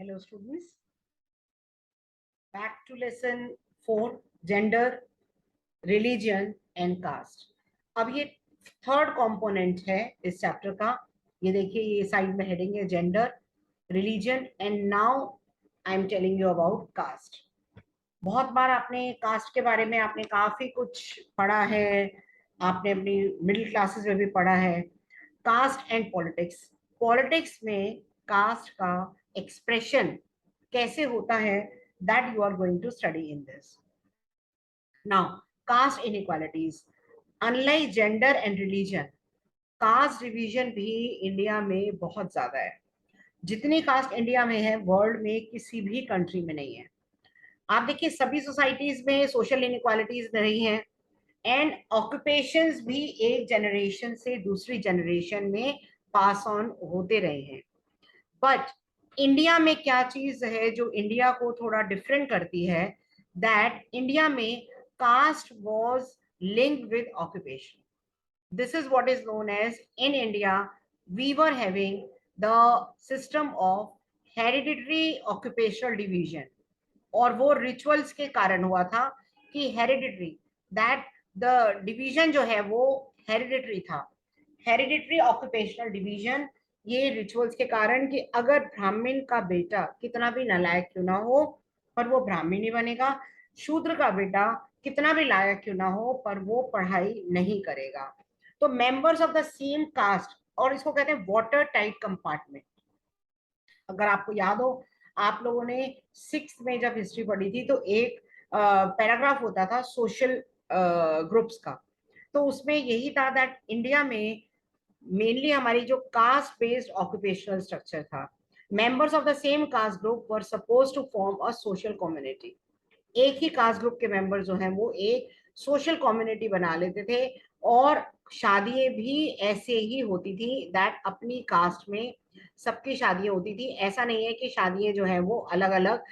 Hello students, back to lesson 4, gender, religion and caste. अब ये third component है इस चैप्टर का. ये देखिए, ये साइड में हेडिंग है gender, religion and now I am telling you about cast. बहुत बार आपने कास्ट के बारे में आपने काफी कुछ पढ़ा है, आपने अपनी मिडिल क्लासेस में भी पढ़ा है. Caste and politics. पॉलिटिक्स में कास्ट का एक्सप्रेशन कैसे होता है, that you are going to study in this. Now, caste inequalities. Unlike gender and religion, caste division भी इंडिया में बहुत ज्यादा है. जितनी कास्ट इंडिया में है, वर्ल्ड में किसी भी कंट्री में नहीं है. आप देखिए, सभी सोसाइटीज में सोशल इनइक्वालिटीज रही हैं एंड ऑक्यूपेशंस भी एक जनरेशन से दूसरी जनरेशन में पास ऑन होते रहे हैं. बट इंडिया में क्या चीज है जो इंडिया को थोड़ा डिफरेंट करती है, दैट इंडिया में caste was linked with occupation. This is what is known as, in India we were having the system of hereditary occupational division. और वो रिचुअल्स के कारण हुआ था कि हेरिडिटरी, दैट द डिवीजन जो है वो हेरिडिटरी था. हेरिडिटरी ऑक्यूपेशनल डिवीजन, ये रिचुअल्स के कारण कि अगर ब्राह्मण का बेटा कितना भी नालायक क्यों ना हो पर वो ब्राह्मण ही बनेगा, शूद्र का बेटा कितना भी लायक क्यों ना हो पर वो पढ़ाई नहीं करेगा. तो members of the same caste, और इसको कहते हैं वाटर टाइट कंपार्टमेंट. अगर आपको याद हो, आप लोगों ने सिक्स में जब हिस्ट्री पढ़ी थी तो एक पैराग्राफ होता था सोशल ग्रुप्स का. तो उसमें यही था दैट इंडिया में मेनली हमारी जो कास्ट बेस्ड ऑक्यूपेशनल स्ट्रक्चर था, members of the same caste group were suppose to form a social community. एक ही कास्ट ग्रुप के मेंबर जो हैं वो एक सोशल कम्युनिटी बना लेते थे. और शादियां भी ऐसे ही होती थी दैट अपनी कास्ट में सबकी शादियां होती थी. ऐसा नहीं है कि शादियां जो है वो अलग अलग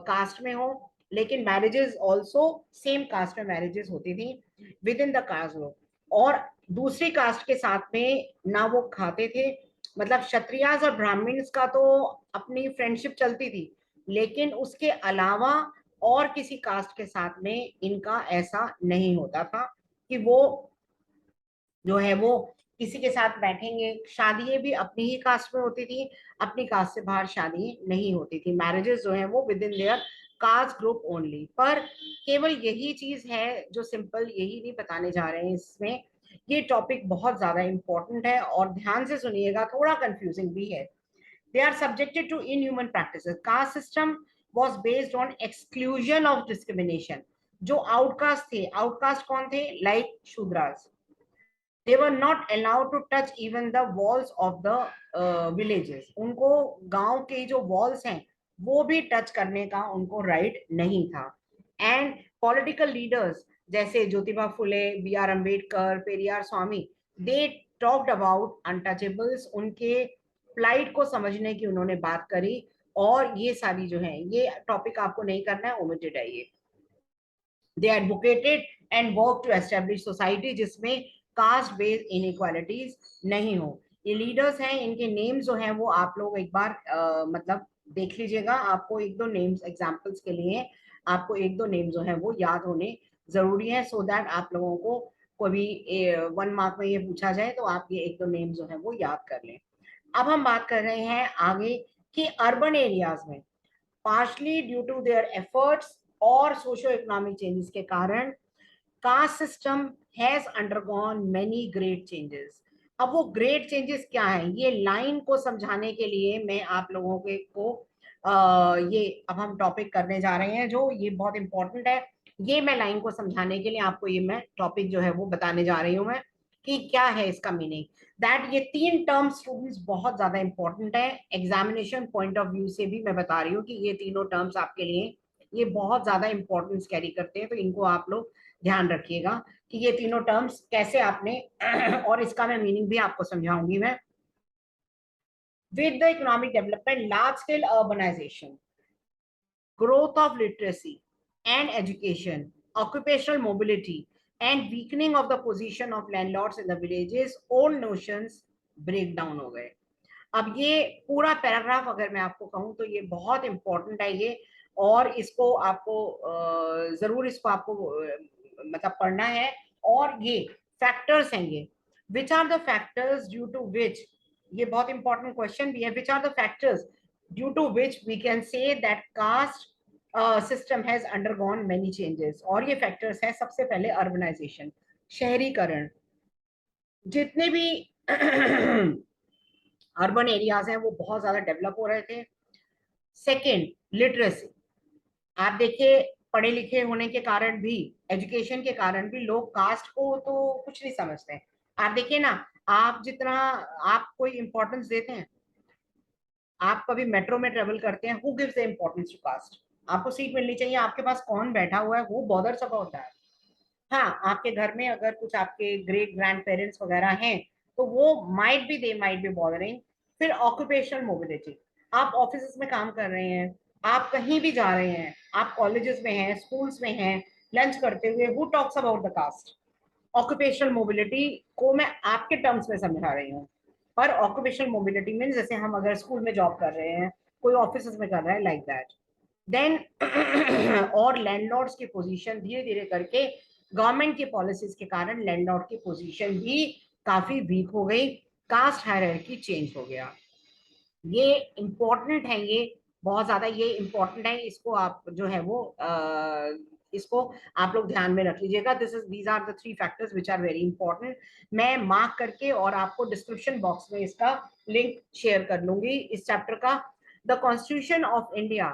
कास्ट में हो, लेकिन मैरिजेस ऑल्सो सेम कास्ट में मैरिजेस होती थी with in the caste group. और दूसरी कास्ट के साथ में ना वो खाते थे, मतलब क्षत्रियास और ब्राह्मण्स का तो अपनी फ्रेंडशिप चलती थी, लेकिन उसके अलावा और किसी कास्ट के साथ में इनका ऐसा नहीं होता था कि वो जो है वो किसी के साथ बैठेंगे. शादियां भी अपनी ही कास्ट में होती थी, अपनी कास्ट से बाहर शादी नहीं होती थी. मैरिजेस जो है वो with in their caste group only. पर केवल यही चीज है जो सिंपल यही नहीं बताने जा रहे हैं इसमें. ये टॉपिक बहुत ज्यादा इंपॉर्टेंट है और ध्यान से सुनिएगा, थोड़ा कंफ्यूजिंग भी है. They are subjected to inhuman practices. Caste system was based on exclusion of discrimination. जो आउटकास्ट थे, आउटकास्ट कौन थे? Like Shudras. They were not allowed to touch even the walls of the villages. उनको गांव के जो वॉल्स हैं वो भी टच करने का उनको राइट नहीं था. एंड पॉलिटिकल लीडर्स जैसे Jyotiba Phule, B R Ambedkar, Periyar Swami, they talked about untouchables. उनके फ्लाइट को समझने की उन्होंने बात करी. और ये सारी जो है, ये टॉपिक आपको नहीं करना है, ओमिटेड है ये. They advocated and work to establish society जिसमें कास्ट बेस्ड इनइक्वालिटीज नहीं हो. ये लीडर्स हैं, इनके नेम्स जो हैं वो आप लोग एक बार मतलब देख लीजिएगा. आपको एक दो नेम्स एग्जांपल्स के लिए आपको एक दो नेम जो हैं वो याद होने जरूरी है, सो दैट आप लोगों को कोई भी 1 मार्क में ये पूछा जाए तो आप ये एक दो नेम जो है वो याद कर लें. अब हम बात कर रहे हैं आगे कि अर्बन एरियाज में partially due to their efforts और सोशो इकोनॉमिक चेंजेस के कारण caste system has undergone many great changes. अब वो ग्रेट चेंजेस क्या है, ये लाइन को समझाने के लिए मैं आप लोगों के को ये अब हम टॉपिक करने जा रहे हैं जो ये बहुत इंपॉर्टेंट है. ये मैं लाइन को समझाने के लिए आपको ये मैं टॉपिक जो है वो बताने जा रही हूँ मैं कि क्या है इसका मीनिंग. दैट ये तीन टर्म्स स्टूडेंट्स बहुत ज्यादा इंपॉर्टेंट है. एग्जामिनेशन पॉइंट ऑफ व्यू से भी मैं बता रही हूँ कि ये तीनों टर्म्स आपके लिए ये बहुत ज्यादा इंपॉर्टेंस कैरी करते हैं. तो इनको आप लोग ध्यान रखिएगा कि ये तीनों टर्म्स कैसे आपने और इसका मैं मीनिंग भी आपको समझाऊंगी मैं. With the economic development, large scale urbanisation, growth of literacy and education, occupational mobility, and weakening of the position of landlords in the villages, old notions break down हो गए. अब ये पूरा पैराग्राफ अगर मैं आपको कहूँ तो ये बहुत इंपॉर्टेंट है ये, और इसको आपको जरूर इसको आपको मतलब पढ़ना है। और ये फैक्टर्स हैं ये, which are the factors due to which, ये बहुत इंपॉर्टेंट क्वेश्चन भी है, which are the factors due to which we can say that caste system has undergone many changes. और ये फैक्टर्स है, सबसे पहले अर्बनाइजेशन, शहरीकरण, जितने भी अर्बन एरियाज हैं वो बहुत ज्यादा डेवलप हो रहे थे। सेकंड, लिटरेसी, आप देखिए पढ़े लिखे होने के कारण भी, एजुकेशन के कारण भी लोग कास्ट को तो कुछ नहीं समझते हैं। आप देखिए ना, आप जितना आप कोई इंपॉर्टेंस देते हैं, आप कभी मेट्रो में ट्रेवल करते हैं, who gives the importance to caste? आपको सीट मिलनी चाहिए, आपके पास कौन बैठा हुआ है, वो बॉदर सब होता है। हाँ, आपके घर में अगर कुछ आपके ग्रेट ग्रैंड पेरेंट्स वगैरह हैं तो वो might be, they might be bothering. फिर ऑक्यूपेशनल मोबिलिटी, आप ऑफिस में काम कर रहे हैं, आप कहीं भी जा रहे हैं, आप कॉलेजेस में हैं, स्कूल्स में हैं, लंच करते हुए, who talks about the caste? Occupational mobility को मैं आपके टर्म्स में समझा रही हूँ, पर ऑक्यूपेशनल मोबिलिटी मीन जैसे हम अगर स्कूल में जॉब कर रहे हैं, कोई ऑफिस में कर रहा है, लाइक दैट। देन और लैंडलॉर्ड्स की पोजीशन धीरे धीरे करके, गवर्नमेंट की पॉलिसीज के कारण लैंडलॉर्ड की पोजीशन भी काफी वीक हो गई, कास्ट हायरार्की चेंज हो गया। ये इंपॉर्टेंट है, ये बहुत ज्यादा ये इंपॉर्टेंट है, इसको आप जो है वो इसको आप लोग ध्यान में रख लीजिएगा। This is these are the three factors which are very important. मैं मार्क करके और आपको डिस्क्रिप्शन बॉक्स में इसका लिंक शेयर कर लूंगी इस चैप्टर का। The constitution of India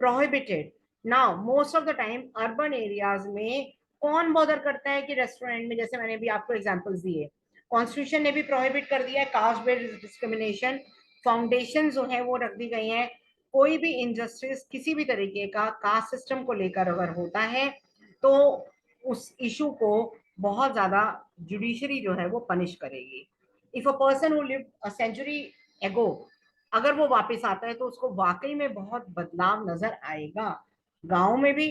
prohibited, now most of the time urban areas में कौन बॉदर करता है कि रेस्टोरेंट में, जैसे मैंने भी आपको एग्जांपल्स दिए, कॉन्स्टिट्यूशन ने भी प्रोहिबिट कर दिया है कास्ट बेस्ड डिस्क्रिमिनेशन, फाउंडेशन जो है वो रख दी गई है। कोई भी इनजस्टिस किसी भी तरीके का कास्ट सिस्टम को लेकर अगर होता है तो उस इशू को बहुत ज्यादा जुडिशरी जो है वो पनिश करेगी। If a person who live a century ago, अगर वो वापस आता है तो उसको वाकई में बहुत बदलाव नजर आएगा। गांव में भी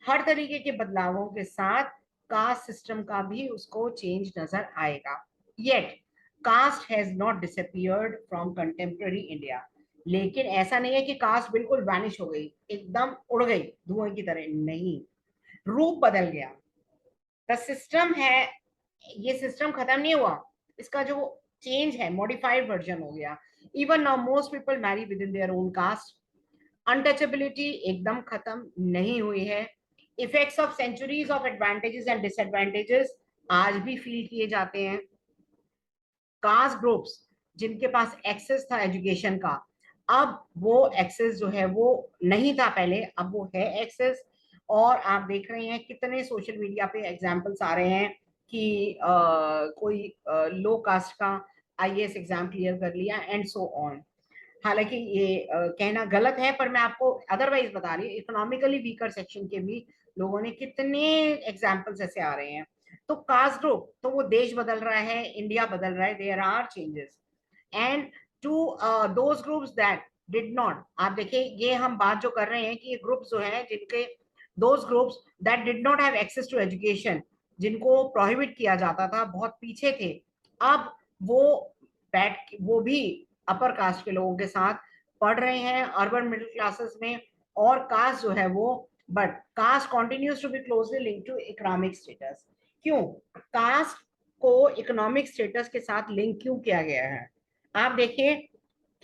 हर तरीके के बदलावों के साथ कास्ट सिस्टम का भी उसको चेंज नजर आएगा। Yet caste has not disappeared from contemporary India, लेकिन ऐसा नहीं है कि कास्ट बिल्कुल वैनिश हो गई, एकदम उड़ गई धुएं की तरह, नहीं, रूप बदल गया। द सिस्टम है, ये सिस्टम खत्म नहीं हुआ, इसका जो चेंज है मॉडिफाइड वर्जन हो गया। Even now most people marry within their own caste, untouchability एकदम खत्म नहीं हुई है। Effects of centuries of advantages and disadvantages आज भी फील किए जाते हैं। कास्ट ग्रुप्स जिनके पास एक्सेस था एजुकेशन का, अब वो एक्सेस जो है वो नहीं था पहले, अब वो है एक्सेस। और आप देख रहे हैं कितने सोशल मीडिया पे एग्जांपल्स आ रहे हैं कि कोई लो कास्ट का आईएएस एग्जाम क्लियर कर लिया एंड सो ऑन। हालांकि ये कहना गलत है, पर मैं आपको अदरवाइज बता रही हूँ, इकोनॉमिकली वीकर सेक्शन के भी लोगों ने कितने एग्जाम्पल्स ऐसे आ रहे हैं। तो कास्ट ग्रुप तो वो देश बदल रहा है, इंडिया बदल रहा है, there are changes. And to those groups that did not, आप देखिए ये हम बात जो कर रहे हैं कि ये ग्रुप्स जो है जिनके, those groups that did not have access to education, जिनको प्रोहिबिट किया जाता था, बहुत पीछे थे, अब वो बैठ वो भी अपर कास्ट के लोगों के साथ पढ़ रहे हैं अर्बन मिडिल क्लासेस में। और कास्ट जो है वो, but caste continues to be closely link to economic status. क्यों कास्ट को इकोनॉमिक स्टेटस के साथ लिंक क्यों किया गया है? आप देखिए,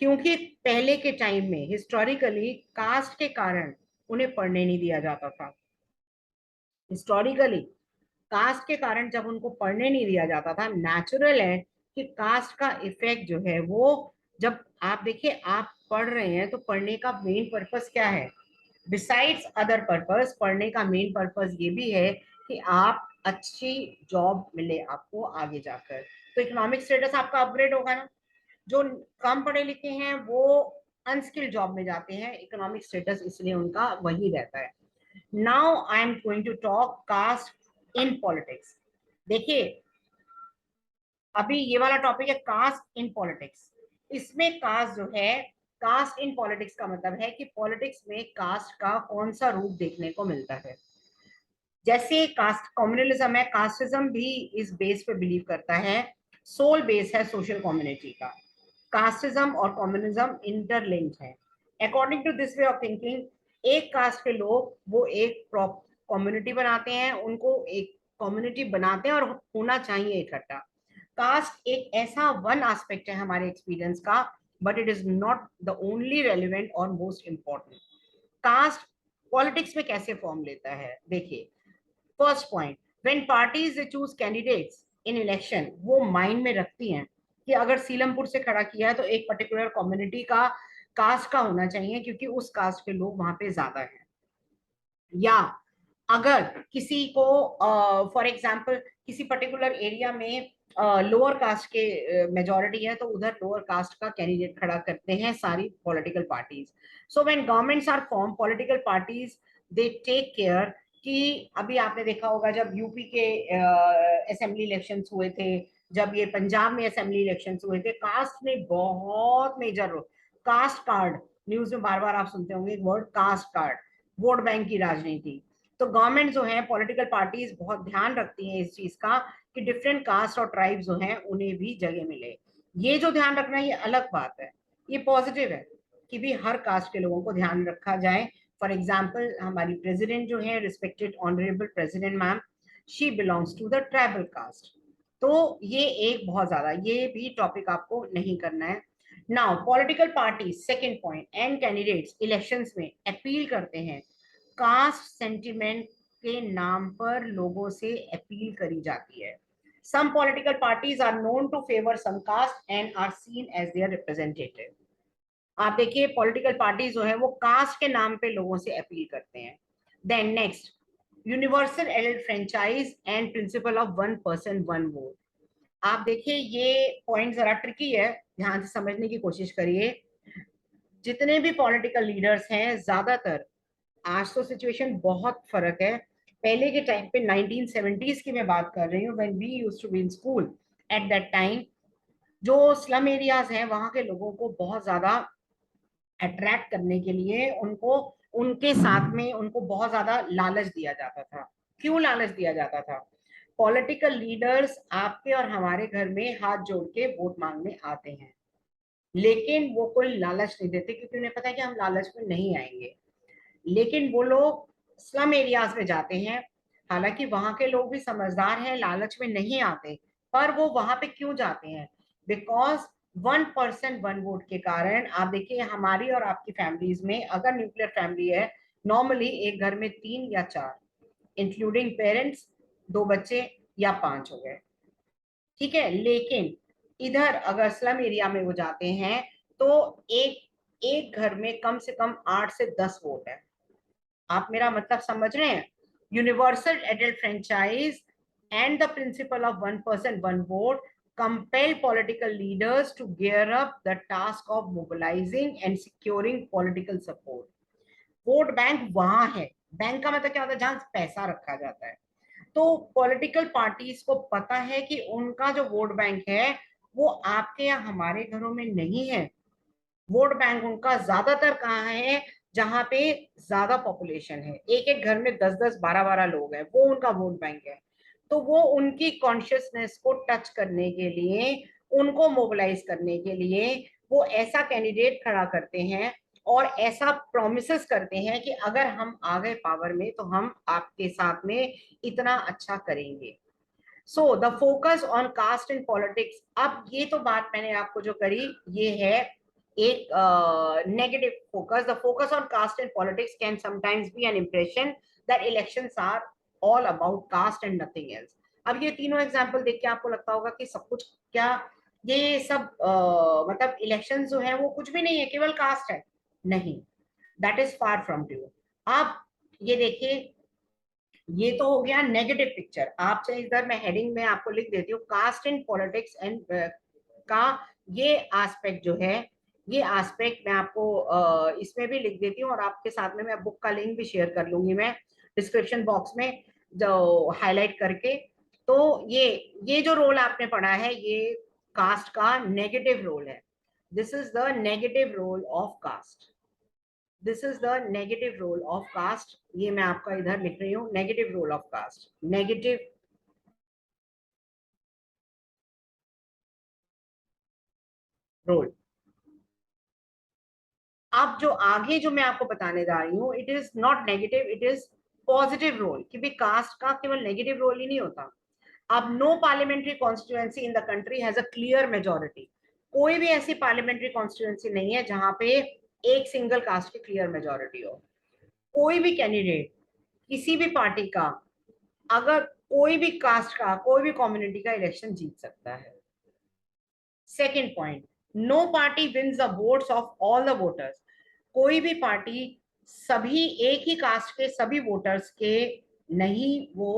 क्योंकि पहले के टाइम में हिस्टोरिकली कास्ट के कारण उन्हें पढ़ने नहीं दिया जाता था। हिस्टोरिकली कास्ट के कारण जब उनको पढ़ने नहीं दिया जाता था, नेचुरल है कि कास्ट का इफेक्ट जो है वो, जब आप देखिए आप पढ़ रहे हैं तो पढ़ने का मेन पर्पस क्या है? बिसाइड्स अदर पर्पस, पढ़ने का मेन पर्पस ये भी है कि आप अच्छी जॉब मिले आपको आगे जाकर, तो इकोनॉमिक स्टेटस आपका अपग्रेड होगा ना। जो कम पढ़े लिखे हैं वो अनस्किल्ड जॉब में जाते हैं, इकोनॉमिक स्टेटस इसलिए उनका वही रहता है। Now I am going to talk caste in politics. देखिए अभी ये वाला टॉपिक है कास्ट इन पॉलिटिक्स। इसमें कास्ट जो है, कास्ट इन पॉलिटिक्स का मतलब है कि पॉलिटिक्स में कास्ट का कौन सा रूप देखने को मिलता है। जैसे कास्ट कम्युनलिज्म है, कास्टिज्म भी इस बेस पे बिलीव करता है, सोल बेस है सोशल कम्युनिटी का। कास्टिज्म और कम्युनिज्म इंटरलिंक्ड है। According to this way of thinking, एक कास्ट के लोग वो एक कम्युनिटी बनाते हैं, उनको एक कम्युनिटी बनाते हैं और होना चाहिए इकट्ठा। कास्ट एक ऐसा वन एस्पेक्ट है हमारे एक्सपीरियंस का, but it is not the only relevant और मोस्ट इंपॉर्टेंट। कास्ट पॉलिटिक्स में कैसे फॉर्म लेता है, देखिए। First point, when parties choose candidates in election, वो माइंड में रखती हैं कि अगर सीलमपुर से खड़ा किया है तो एक पर्टिकुलर कम्युनिटी का कास्ट का होना चाहिए, क्योंकि उस कास्ट के लोग वहां पे ज्यादा हैं। या अगर किसी को फॉर एग्जांपल किसी पर्टिकुलर एरिया में लोअर कास्ट के मेजोरिटी है, तो उधर लोअर कास्ट का कैंडिडेट खड़ा करते हैं सारी political parties. So when governments are form, political parties they take care कि अभी आपने देखा होगा जब यूपी के असेंबली इलेक्शंस हुए थे, जब ये पंजाब में असेंबली इलेक्शंस हुए थे, कास्ट ने बहुत major role. Caste card, news में बार बार आप सुनते होंगे word caste card, vote bank की राजनीति। तो गवर्नमेंट जो है, पॉलिटिकल पार्टीज बहुत ध्यान रखती हैं इस चीज का कि डिफरेंट कास्ट और ट्राइब्स जो हैं उन्हें भी जगह मिले। ये जो ध्यान रखना ये अलग बात है, ये पॉजिटिव है कि भी हर कास्ट के लोगों को ध्यान रखा जाए। फॉर एग्जाम्पल हमारी प्रेसिडेंट जो है, respected honourable president ma'am, she belongs to the tribal caste. तो ये एक बहुत ज्यादा, ये भी टॉपिक आपको नहीं करना है। Now political party, second point, and candidates elections में अपील करते हैं। कास्ट सेंटिमेंट के नाम पर लोगों से अपील करी जाती है। Some political parties are known to favour some caste and are seen as their representative. आप देखिए पॉलिटिकल पार्टीज जो है वो कास्ट के नाम पे लोगों से अपील करते हैं। Then next, universal adult franchise and principle of one person one vote. आप देखिए ये पॉइंट जरा ट्रिकी है, ध्यान से समझने की कोशिश करिए। जितने भी पॉलिटिकल लीडर्स हैं, ज्यादातर, आज तो सिचुएशन बहुत फर्क है। पहले के टाइम पे 1970s की मैं बात कर रही हूँ, when we used to be in school, at that time जो स्लम एरियाज हैं वहां के लोगों को बहुत ज्यादा अट्रैक्ट करने के लिए उनको, उनके साथ में उनको बहुत ज्यादा लालच दिया जाता था। क्यों लालच दिया जाता था? पॉलिटिकल लीडर्स आपके और हमारे घर में हाथ जोड़ के वोट मांगने आते हैं, लेकिन वो कोई लालच नहीं देते, क्योंकि उन्हें पता है कि हम लालच में नहीं आएंगे। लेकिन वो लोग स्लम एरियाज में जाते हैं, हालांकि वहां के लोग भी समझदार हैं, लालच में नहीं आते, पर वो वहां पे क्यों जाते हैं? Because one person one vote के कारण। आप देखिए हमारी और आपकी फैमिलीज में, अगर न्यूक्लियर फैमिली है, नॉर्मली एक घर में 3 या 4, इंक्लूडिंग पेरेंट्स, 2 बच्चे या 5 हो गए, ठीक है। लेकिन इधर अगर स्लम एरिया में वो जाते हैं तो एक एक घर में कम से कम 8 से 10 वोट है। आप मेरा मतलब समझ रहे हैं? Universal adult franchise and the principal of one person one vote compel political leaders to gear up the task of mobilizing and securing political support. Vote bank वहां है, बैंक का मतलब क्या होता है? जहां पैसा रखा जाता है। तो पॉलिटिकल पार्टीज को पता है कि उनका जो वोट बैंक है वो आपके या हमारे घरों में नहीं है। वोट बैंक उनका ज्यादातर कहाँ है? जहां पे ज्यादा पॉपुलेशन है, एक एक घर में 10-10 12-12 लोग हैं, वो उनका वोट बैंक है। तो वो उनकी कॉन्शियसनेस को टच करने के लिए, उनको मोबिलाइज करने के लिए वो ऐसा कैंडिडेट खड़ा करते हैं और ऐसा प्रोमिस करते हैं कि अगर हम आ गए पावर में तो हम आपके साथ में इतना अच्छा करेंगे। So the focus on caste in politics, अब ये तो बात मैंने आपको जो करी ये है एक negative focus. The focus on caste in politics can sometimes be an impression that elections are all about caste and nothing else. अब ये तीनों एग्जांपल देख के आपको लगता होगा कि सब कुछ क्या, ये सब मतलब इलेक्शंस जो है वो कुछ भी नहीं है, केवल कास्ट है। नहीं, that is far from true. आप ये देखिए, ये तो हो गया नेगेटिव पिक्चर। आप चाहे इधर मैं हेडिंग में आपको लिख देती हूँ, कास्ट इन पॉलिटिक्स एंड का ये एस्पेक्ट जो है, ये एस्पेक्ट मैं आपको इसमें भी लिख देती हूँ, और आपके साथ में मैं बुक का लिंक भी शेयर कर लूंगी मैं डिस्क्रिप्शन बॉक्स में, जो हाईलाइट करके। तो ये जो रोल आपने पढ़ा है ये कास्ट का नेगेटिव रोल है। This is the negative role of caste, this is the negative role of caste. ये मैं आपका इधर लिख रही हूँ, negative role of caste, negative role. अब जो आगे जो मैं आपको बताने जा रही हूँ, it is not negative, it is positive role, कि भी कास्ट का केवल नेगेटिव रोल ही नहीं होता। अब no parliamentary constituency in the country has a clear majority. कोई भी ऐसी पार्लियामेंट्री कॉन्स्टिट्यूएंसी नहीं है जहां पे एक सिंगल कास्ट की क्लियर मेजोरिटी हो। कोई भी कैंडिडेट किसी भी पार्टी का, अगर कोई भी कास्ट का, कोई भी कम्युनिटी का इलेक्शन जीत सकता है। Second point, no party wins the votes of all the voters. कोई भी पार्टी सभी एक ही कास्ट के सभी वोटर्स के नहीं वो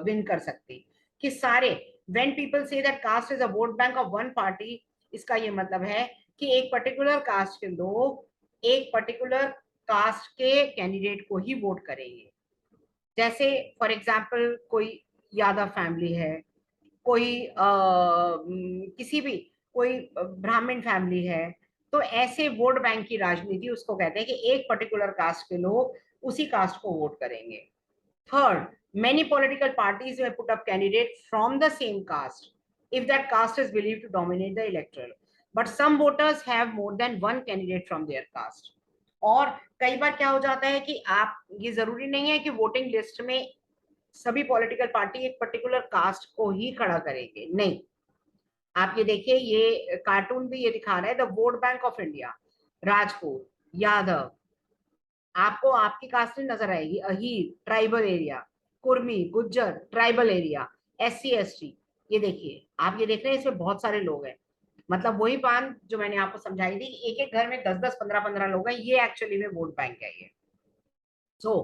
विन कर सकती, कि सारे, व्हेन पीपल से that cast is a vote bank of one party, इसका ये मतलब है कि एक पर्टिकुलर कास्ट के लोग एक पर्टिकुलर कास्ट के कैंडिडेट को ही वोट करेंगे। जैसे फॉर एग्जाम्पल कोई यादव फैमिली है, कोई किसी भी कोई ब्राह्मण फैमिली है, तो ऐसे वोट बैंक की राजनीति उसको कहते हैं कि एक पर्टिकुलर कास्ट के लोग उसी कास्ट को वोट करेंगे। Third, many political parties may put up candidates from the same caste if that caste is believed to dominate the electoral, but some voters have more than one candidate from their caste। और कई बार क्या हो जाता है कि आप, ये जरूरी नहीं है कि वोटिंग लिस्ट में सभी पॉलिटिकल पार्टी एक पर्टिकुलर कास्ट को ही खड़ा करेंगे, नहीं। आप ये देखिए, ये कार्टून भी ये दिखा रहा है, the vote bank of India, Rajput, Yadav, आपको आपकी कास्ट नजर आएगी, Ahir tribal area, Kurmi, Gujjar tribal area, SC ST। ये देखिए, आप ये देख रहे हैं, इसमें बहुत सारे लोग हैं। मतलब वही बात जो मैंने आपको समझाई थी, एक एक घर में 10 10 15 15 लोग हैं, ये एक्चुअली में वोट बैंक है ये। सो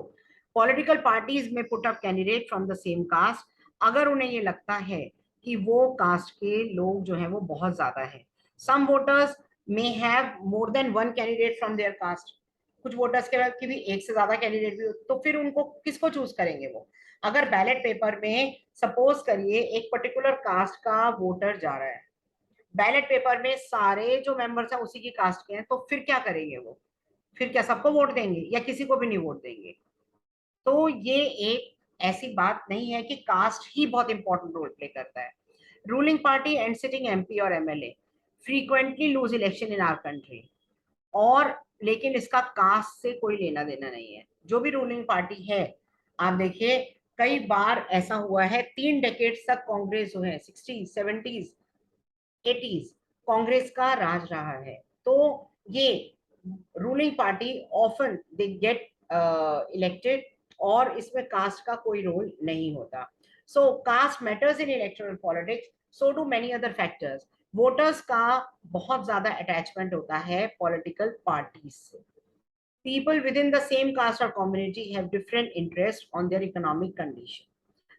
पॉलिटिकल पार्टीज में put up candidate from the same caste अगर उन्हें ये लगता है कि वो कास्ट के लोग जो है वो बहुत ज्यादा है। Some voters may have more than one candidate from their caste. कुछ वोटर्स के बाद की भी एक से ज्यादा कैंडिडेट भी हो, तो फिर उनको किसको चूज करेंगे वो? अगर बैलेट पेपर में सपोज करिए एक पर्टिकुलर कास्ट का वोटर जा रहा है, बैलेट पेपर में सारे जो मेंबर्स हैं उसी की कास्ट के हैं, तो फिर क्या करेंगे वो? फिर क्या सबको वोट देंगे या किसी को भी नहीं वोट देंगे? तो ये एक ऐसी बात नहीं है कि कास्ट ही बहुत इंपॉर्टेंट रोल प्ले करता है। Ruling party and sitting MP और MLA frequently lose election in our country, और लेकिन इसका कास्ट से कोई लेना देना नहीं है। जो भी रूलिंग पार्टी है, आप देखिए, कई बार ऐसा हुआ है, 3 डेकेड्स तक कांग्रेस जो है, 60s 70s 80s कांग्रेस का राज रहा है। तो ये ruling party often they get elected, और इसमें कास्ट का कोई रोल नहीं होता। So caste matters in electoral politics, so do many other factors. Voters का बहुत ज्यादा अटैचमेंट होता है पॉलिटिकल पार्टीज से। People within the same caste और community have different interest on their economic condition.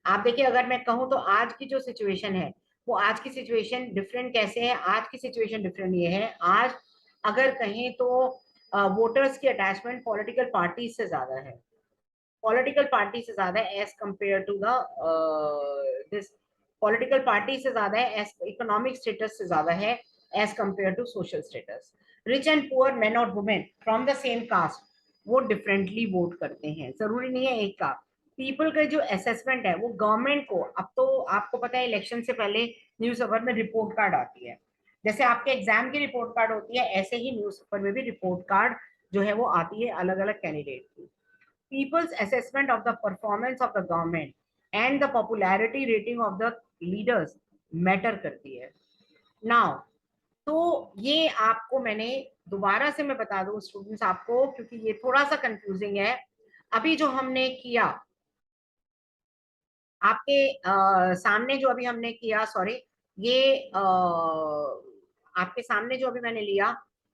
आप देखिए, अगर मैं कहूँ तो आज की जो सिचुएशन है, वो आज की सिचुएशन डिफरेंट कैसे है? आज की सिचुएशन डिफरेंट ये है, आज अगर कहें तो वोटर्स की अटैचमेंट पॉलिटिकल पार्टी से ज्यादा है, पॉलिटिकल पार्टी से ज्यादा है as compare to the this, political party से ज्यादा है एज इकोनॉमिक स्टेटस से ज्यादा है as compare to social status. Rich and poor man और women from the same caste वो डिफरेंटली वोट करते हैं, जरूरी नहीं है एक का। पीपल का जो असेसमेंट है वो गवर्नमेंट को, अब तो आपको पता है इलेक्शन से पहले न्यूज़पेपर में रिपोर्ट कार्ड आती है, जैसे आपके एग्जाम की रिपोर्ट कार्ड होती है, ऐसे ही न्यूज़पेपर में भी रिपोर्ट कार्ड जो है वो आती है अलग अलग कैंडिडेट की। People's assessment of the performance of the government and the popularity rating of the leaders matter करती है। नाउ, तो ये आपको मैंने दोबारा से मैं बता दूं स्टूडेंट्स आपको, क्योंकि ये थोड़ा सा कंफ्यूजिंग है। अभी जो हमने किया आपके सामने, जो अभी हमने किया, सॉरी, ये आपके सामने जो अभी मैंने लिया,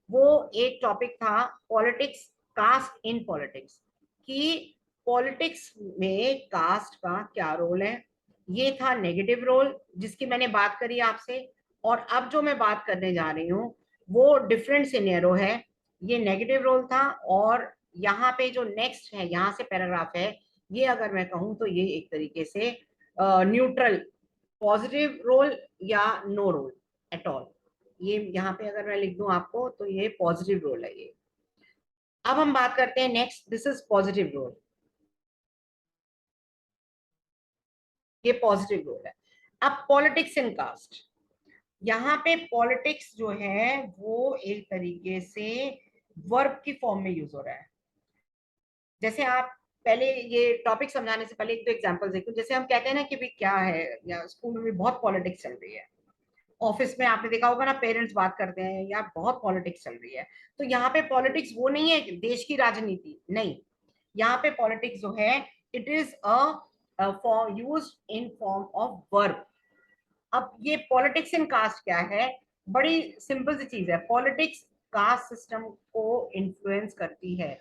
वो एक टॉपिक था पॉलिटिक्स, कास्ट इन पॉलिटिक्स, कि पॉलिटिक्स में कास्ट का क्या रोल है। ये था नेगेटिव रोल जिसकी मैंने बात करी आपसे। और अब जो मैं बात करने जा रही हूँ वो डिफरेंट सिनेरियो है। ये नेगेटिव रोल था, और यहाँ पे जो नेक्स्ट है, यहाँ से पैराग्राफ है, ये अगर मैं कहूँ तो ये एक तरीके से न्यूट्रल, पॉजिटिव रोल या नो रोल एट ऑल। ये यहाँ पे अगर मैं लिख दूं आपको तो ये पॉजिटिव रोल है ये। अब हम बात करते हैं next, this is positive role, ये पॉजिटिव रोल है। अब पॉलिटिक्स इन कास्ट, यहाँ पे पॉलिटिक्स जो है वो एक तरीके से वर्ब की फॉर्म में यूज हो रहा है। जैसे आप पहले ये टॉपिक समझाने से पहले एक दो एग्जांपल देखो। जैसे हम कहते हैं ना कि भाई क्या है, या स्कूल में भी बहुत पॉलिटिक्स चल रही है, ऑफिस में आपने देखा होगा ना, पेरेंट्स बात करते हैं या बहुत पॉलिटिक्स चल रही है। तो यहाँ पे पॉलिटिक्स वो नहीं है कि देश की राजनीति, नहीं। यहाँ पे पॉलिटिक्स जो है, it is a for use in form of verb. अब ये पॉलिटिक्स इन कास्ट क्या है, बड़ी सिंपल सी चीज है। पॉलिटिक्स कास्ट सिस्टम को इन्फ्लुएंस करती है।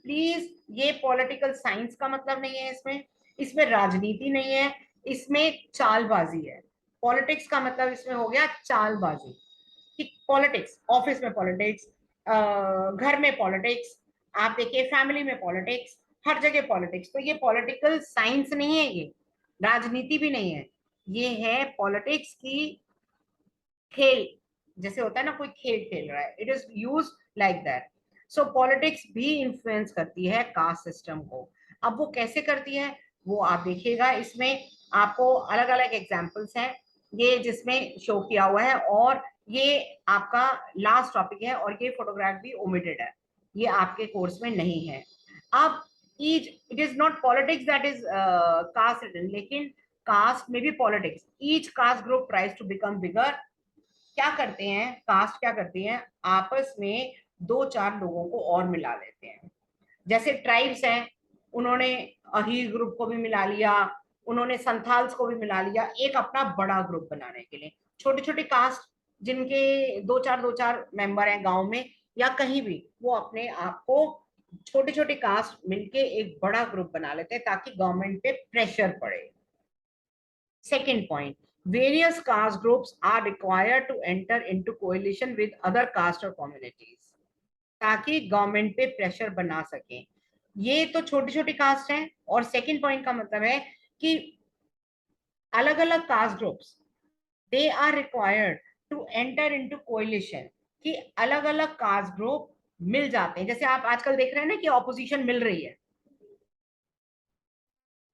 प्लीज, ये पॉलिटिकल साइंस का मतलब नहीं है, इसमें इसमें राजनीति नहीं है, इसमें चालबाजी है। पॉलिटिक्स का मतलब इसमें हो गया चालबाजी। कि पॉलिटिक्स, ऑफिस में पॉलिटिक्स, घर में पॉलिटिक्स, आप देखिए फैमिली में पॉलिटिक्स, हर जगह पॉलिटिक्स। तो ये पॉलिटिकल साइंस नहीं है, ये राजनीति भी नहीं है, ये है पॉलिटिक्स की खेल। जैसे होता है ना, कोई खेल खेल रहा है, it is use like that. So politics भी इन्फ्लुएंस करती है कास्ट सिस्टम को। अब वो कैसे करती है, वो आप देखिएगा। इसमें आपको अलग अलग एग्जाम्पल्स हैं, ये जिसमें शो किया हुआ है, और ये आपका लास्ट टॉपिक है, और ये फोटोग्राफ भी ओमिटेड है, ये आपके कोर्स में नहीं है। अब each, it is not politics that is caste ridden, लेकिन कास्ट में भी politics. Each caste group tries to become bigger. क्या करते हैं कास्ट, क्या करती हैं, आपस में दो चार लोगों को और मिला लेते हैं। जैसे ट्राइब्स हैं, उन्होंने अहीर ग्रुप को भी मिला लिया, उन्होंने संथाल्स को भी मिला लिया, एक अपना बड़ा ग्रुप बनाने के लिए। छोटे छोटे कास्ट जिनके दो चार मेंबर हैं गांव में या कहीं भी, वो अपने आप को छोटे छोटे कास्ट मिलके एक बड़ा ग्रुप बना लेते हैं ताकि गवर्नमेंट पे प्रेशर पड़े। Second point, various caste groups are required to enter into coalition with other caste or communities ताकि गवर्नमेंट पे प्रेशर बना सके। ये तो छोटी छोटी कास्ट हैं। और सेकंड पॉइंट का मतलब है कि अलग अलग caste groups, they are required to enter into coalition, कि अलग अलग कास्ट ग्रुप मिल जाते हैं। जैसे आप आजकल देख रहे हैं ना कि ऑपोजिशन मिल रही है,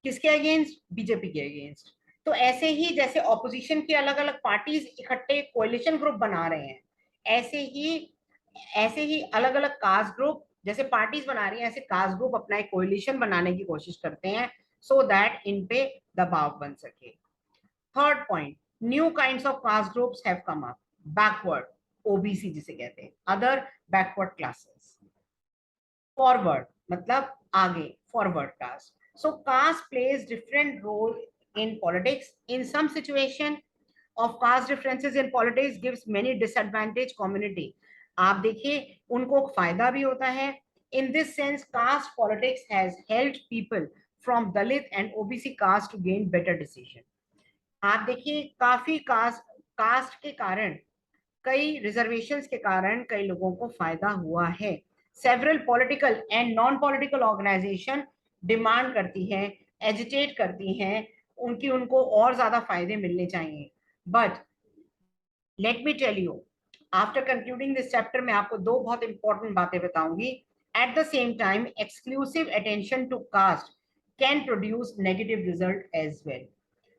किसके अगेंस्ट, बीजेपी के अगेंस्ट। तो ऐसे ही जैसे ऑपोजिशन की अलग अलग पार्टीज इकट्ठे कोalition ग्रुप बना रहे हैं, ऐसे ही अलग अलग कास्ट ग्रुप जैसे पार्टीज बना रही हैं, ऐसे कास्ट ग्रुप अपना एक कोalition बनाने की कोशिश करते हैं, सो दैट इन पे दबाव बन सके। Third point, new kinds of caste groups have come up. Backward, OBC जिसे कहते हैं, अदर बैकवर्ड क्लासेस। फॉरवर्ड मतलब आगे, forward caste. So caste plays different role in politics. In some situation of caste differences in politics gives many disadvantaged community. आप देखिए उनको फायदा भी होता है। In this sense, caste politics has helped people from Dalit and OBC caste to gain better decision. आप देखिए काफी कास्ट के कारण, कई रिजर्वेशंस के कारण कई लोगों को फायदा हुआ है। Several political and non political organisation demand करती हैं, एजिटेट करती हैं, उनकी उनको और ज्यादा फायदे मिलने चाहिए। But let me tell you, after concluding this chapter मैं आपको दो बहुत इंपॉर्टेंट बातें बताऊंगी। At the same time exclusive attention to caste can produce negative result as well.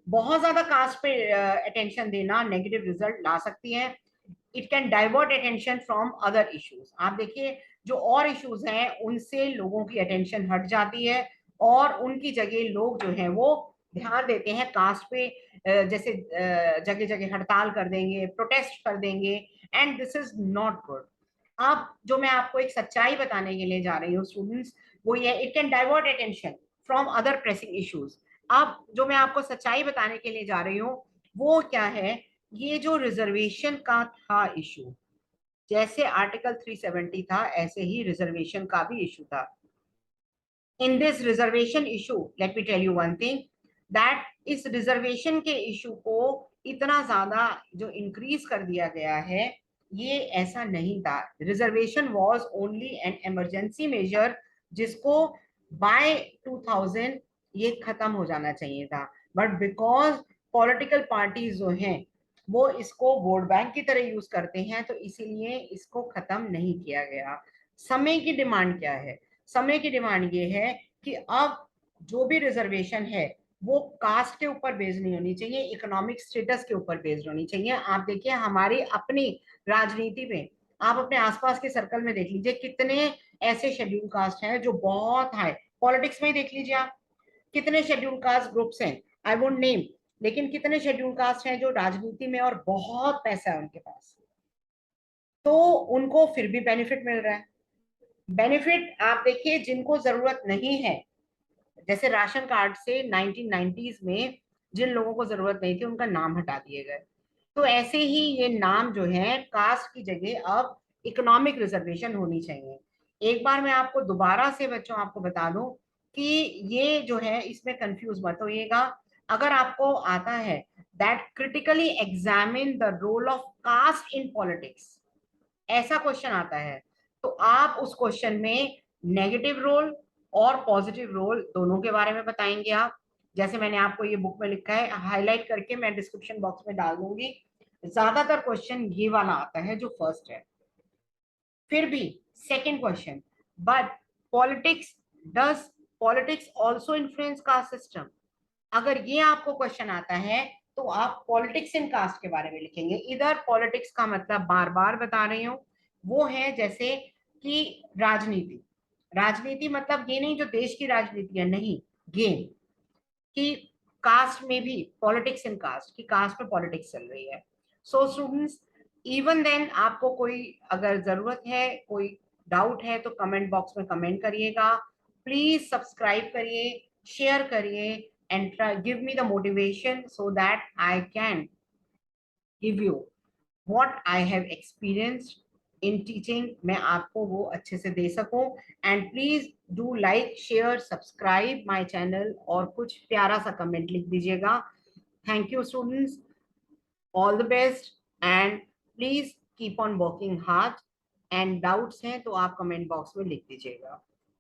बहुत ज्यादा कास्ट पे अटेंशन देना नेगेटिव रिजल्ट ला सकती है। It can divert attention from other issues. आप देखिए जो और इश्यूज हैं उनसे लोगों की अटेंशन हट जाती है, और उनकी जगह लोग जो हैं वो ध्यान देते हैं कास्ट पे। जैसे जगह जगह हड़ताल कर देंगे, प्रोटेस्ट कर देंगे, and this is not good. अब जो मैं आपको एक सच्चाई बताने के लिए जा रही हूँ स्टूडेंट्स, वो ये, it can divert attention from other pressing issues. अब जो मैं आपको सच्चाई बताने के लिए जा रही हूँ वो क्या है, ये जो रिजर्वेशन का था इशू, जैसे आर्टिकल 370 था ऐसे ही रिजर्वेशन का भी इशू था। In this reservation issue, let me tell you one thing, that इस रिजर्वेशन के इशू को इतना ज्यादा जो इंक्रीज कर दिया गया है, ये ऐसा नहीं था। Reservation was only an emergency measure, जिसको बाय 2000 ये खत्म हो जाना चाहिए था। बट बिकॉज पॉलिटिकल पार्टीज जो हैं वो इसको वोट बैंक की तरह यूज करते हैं, तो इसीलिए इसको खत्म नहीं किया गया। समय की डिमांड क्या है, समय की डिमांड ये है कि अब जो भी रिजर्वेशन है वो कास्ट के ऊपर बेस्ड नहीं होनी चाहिए, इकोनॉमिक स्टेटस के ऊपर बेस्ड होनी चाहिए। आप देखिए हमारी अपनी राजनीति में आप अपने आसपास के सर्कल में देख लीजिए कितने ऐसे शेड्यूल कास्ट हैं जो बहुत हाई, पॉलिटिक्स में ही देख लीजिए आप, कितने शेड्यूल कास्ट ग्रुप्स हैं, आई वोंट नेम, लेकिन कितने शेड्यूल कास्ट हैं जो राजनीति में और बहुत पैसा है उनके पास, तो उनको फिर भी बेनिफिट मिल रहा है। बेनिफिट आप देखिए जिनको जरूरत नहीं है, जैसे राशन कार्ड से 1990s में जिन लोगों को जरूरत नहीं थी उनका नाम हटा दिए गए, तो ऐसे ही ये नाम जो है कास्ट की जगह अब इकोनॉमिक रिजर्वेशन होनी चाहिए। एक बार मैं आपको दोबारा से बच्चों आपको बता दूं कि ये जो है इसमें कंफ्यूज मत होइएगा। अगर आपको आता है that critically examine the role of caste in politics, ऐसा क्वेश्चन आता है, तो आप उस क्वेश्चन में नेगेटिव रोल और पॉजिटिव रोल दोनों के बारे में बताएंगे आप। जैसे मैंने आपको ये बुक में लिखा है, हाईलाइट करके मैं डिस्क्रिप्शन बॉक्स में डाल दूंगी। ज्यादातर क्वेश्चन ये वाला आता है जो फर्स्ट है। फिर भी second question, but politics, does politics also influence caste system, अगर ये आपको क्वेश्चन आता है तो आप पॉलिटिक्स इन कास्ट के बारे में लिखेंगे। इधर पॉलिटिक्स का मतलब बार बार बता रही हूँ वो है जैसे कि राजनीति, राजनीति मतलब ये नहीं जो देश की राजनीति है, नहीं, गेम कि कास्ट में भी पॉलिटिक्स इन कास्ट की, कास्ट में पॉलिटिक्स चल रही है। सो स्टूडेंट्स, इवन देन आपको कोई अगर जरूरत है, कोई डाउट है तो कमेंट बॉक्स में कमेंट करिएगा। प्लीज सब्सक्राइब करिए, शेयर करिए, and give me the motivation so that I can give you what I have experienced in teaching, मैं आपको वो अच्छे से दे सकूं। And please do like share subscribe my channel और कुछ प्यारा सा कमेंट लिख दीजिएगा। Thank you students, all the best, and please keep on working hard. And doubts हैं तो आप कमेंट बॉक्स में लिख दीजिएगा।